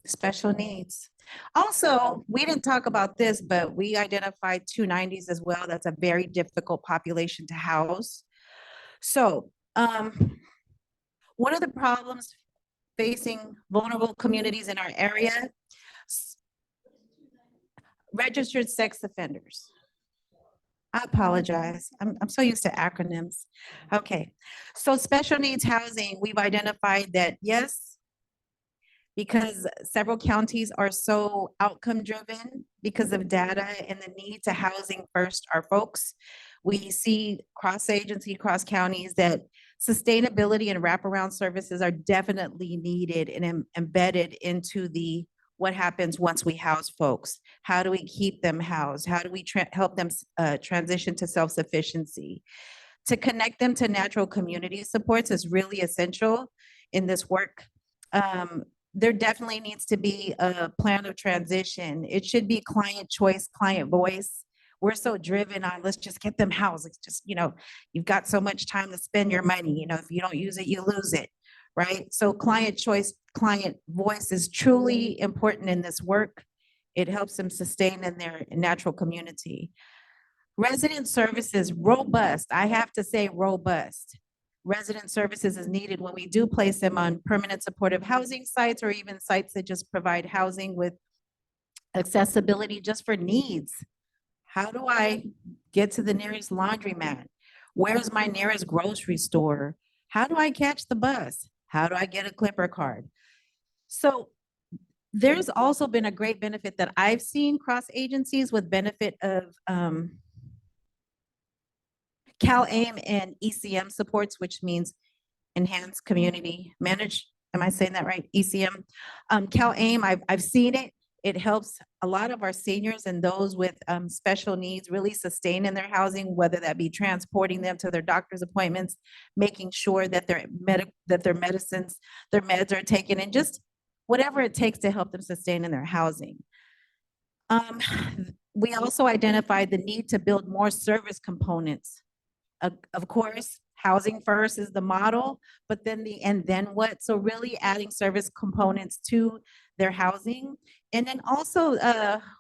Special needs. Also, we didn't talk about this, but we identified 290s as well. That's a very difficult population to house. So, what are the problems facing vulnerable communities in our area? Registered sex offenders. I apologize. I'm so used to acronyms. Okay, so special needs housing, we've identified that yes, because several counties are so outcome driven because of data and the need to housing first our folks. We see cross agency, cross counties that sustainability and wraparound services are definitely needed and embedded into the what happens once we house folks. How do we keep them housed? How do we help them transition to self-sufficiency? To connect them to natural community supports is really essential in this work. There definitely needs to be a plan of transition. It should be client choice, client voice. We're so driven on let's just get them housed. It's just, you've got so much time to spend your money. If you don't use it, you lose it, right? So client choice, client voice is truly important in this work. It helps them sustain in their natural community. Resident services, robust. I have to say robust. Resident services is needed when we do place them on permanent supportive housing sites or even sites that just provide housing with accessibility just for needs. How do I get to the nearest laundromat? Where's my nearest grocery store? How do I catch the bus? How do I get a Clipper card? So there's also been a great benefit that I've seen cross agencies with benefit of CalAIM and ECM supports, which means enhanced community managed. Am I saying that right? ECM. CalAIM, I've seen it. It helps a lot of our seniors and those with special needs really sustain in their housing, whether that be transporting them to their doctor's appointments, making sure that their medicines, their meds are taken, and just whatever it takes to help them sustain in their housing. We also identified the need to build more service components. Of course, housing first is the model, but then and then what? So really adding service components to their housing. And then also,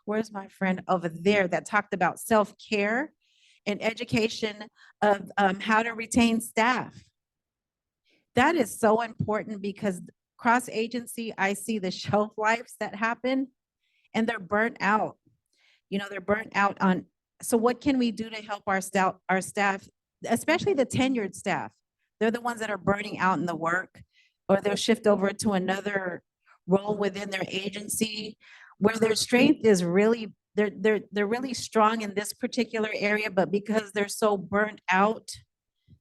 where's my friend over there that talked about self-care and education of how to retain staff. That is so important because cross-agency, I see the shelf lives that happen and they're burnt out. They're burnt out on, so what can we do to help our staff, especially the tenured staff? They're the ones that are burning out in the work, or they'll shift over to another role within their agency where their strength is really, they're really strong in this particular area, but because they're so burnt out,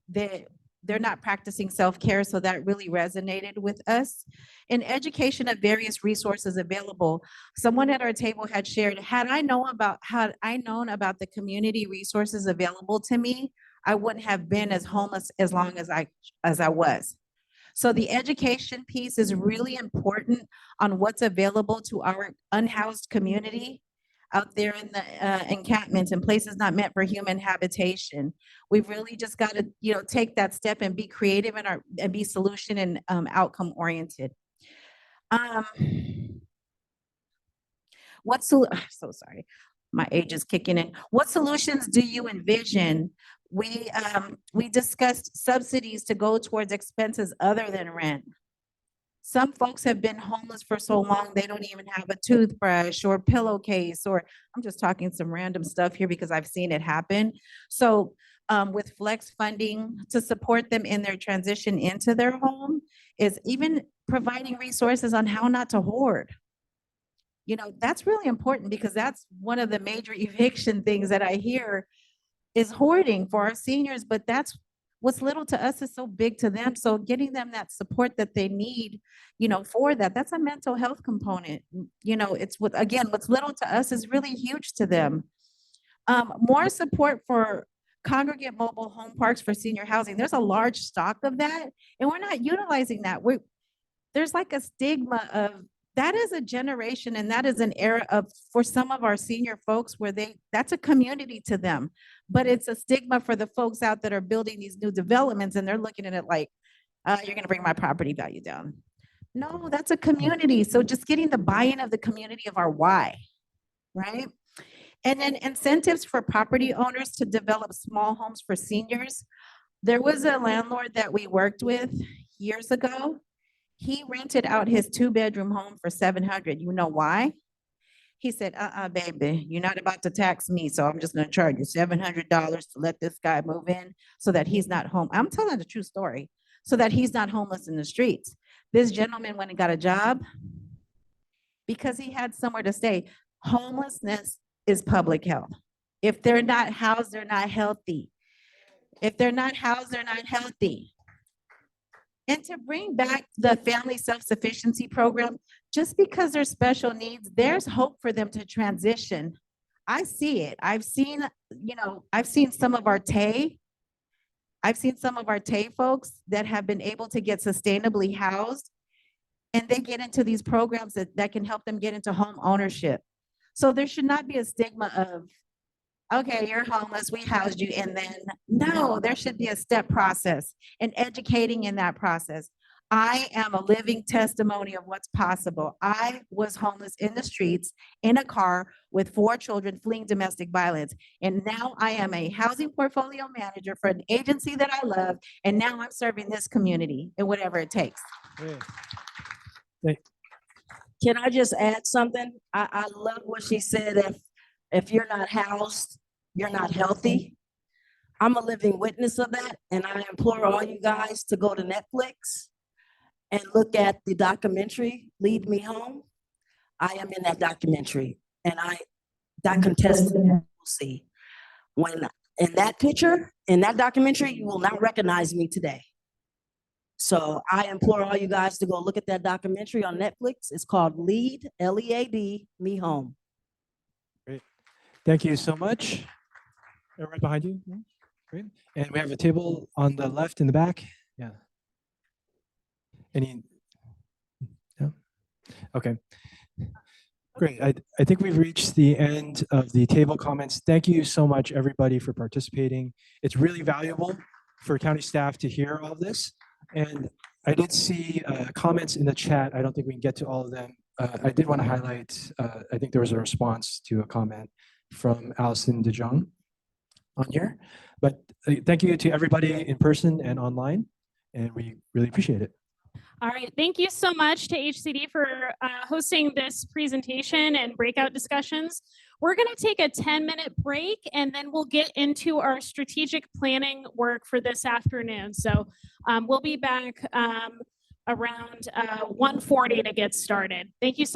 they're not practicing self-care. So that really resonated with us. In education of various resources available, someone at our table had shared, had I known about the community resources available to me, I wouldn't have been as homeless as long as I was. So the education piece is really important on what's available to our unhoused community out there in the encampments and places not meant for human habitation. We've really just got to, take that step and be creative and be solution and outcome oriented. So sorry, my age is kicking in. What solutions do you envision? We discussed subsidies to go towards expenses other than rent. Some folks have been homeless for so long, they don't even have a toothbrush or pillowcase, or I'm just talking some random stuff here because I've seen it happen. So with flex funding to support them in their transition into their home is even providing resources on how not to hoard. That's really important because that's one of the major eviction things that I hear is hoarding for our seniors, but that's what's little to us is so big to them. So getting them that support that they need, for that's a mental health component. It's what's little to us is really huge to them. More support for congregate mobile home parks for senior housing. There's a large stock of that, and we're not utilizing that. There's like a stigma of that is a generation and that is an era of for some of our senior folks where that's a community to them. But it's a stigma for the folks out that are building these new developments and they're looking at it like, you're gonna bring my property value down. No, that's a community. So just getting the buy-in of the community of our why, right? And then incentives for property owners to develop small homes for seniors. There was a landlord that we worked with years ago. He rented out his 2-bedroom home for $700. You know why? He said, baby, you're not about to tax me, so I'm just gonna charge you $700 to let this guy move in so that he's not home. I'm telling the true story, so that he's not homeless in the streets. This gentleman went and got a job because he had somewhere to stay. Homelessness is public health. If they're not housed, they're not healthy. If they're not housed, they're not healthy. And to bring back the family self-sufficiency program, just because there's special needs, there's hope for them to transition. I see it. I've seen some of our TAY. I've seen some of our TAY folks that have been able to get sustainably housed, and they get into these programs that can help them get into home ownership. So there should not be a stigma of, okay, you're homeless, we housed you, and then, no, there should be a step process and educating in that process. I am a living testimony of what's possible. I was homeless in the streets, in a car with 4 children fleeing domestic violence. And now I am a housing portfolio manager for an agency that I love. And now I'm serving this community and whatever it takes. Can I just add something? I love what she said. If you're not housed, you're not healthy. I'm a living witness of that. And I implore all you guys to go to Netflix and look at the documentary, Lead Me Home. I am in that documentary. And that contestant will see. When in that picture, in that documentary, you will not recognize me today. So I implore all you guys to go look at that documentary on Netflix. It's called Lead, L-E-A-D, Me Home. Great. Thank you so much. Right behind you. Yeah, great. And we have a table on the left in the back. Yeah. Any? No? Okay. Great. I think we've reached the end of the table comments. Thank you so much, everybody, for participating. It's really valuable for county staff to hear all of this. And I did see comments in the chat. I don't think we can get to all of them. I did want to highlight, I think there was a response to a comment from Allison DeJong on here. But thank you to everybody in person and online, and we really appreciate it. All right, thank you so much to HCD for hosting this presentation and breakout discussions. We're going to take a 10-minute break, and then we'll get into our strategic planning work for this afternoon. So we'll be back around 1:40 to get started. Thank you so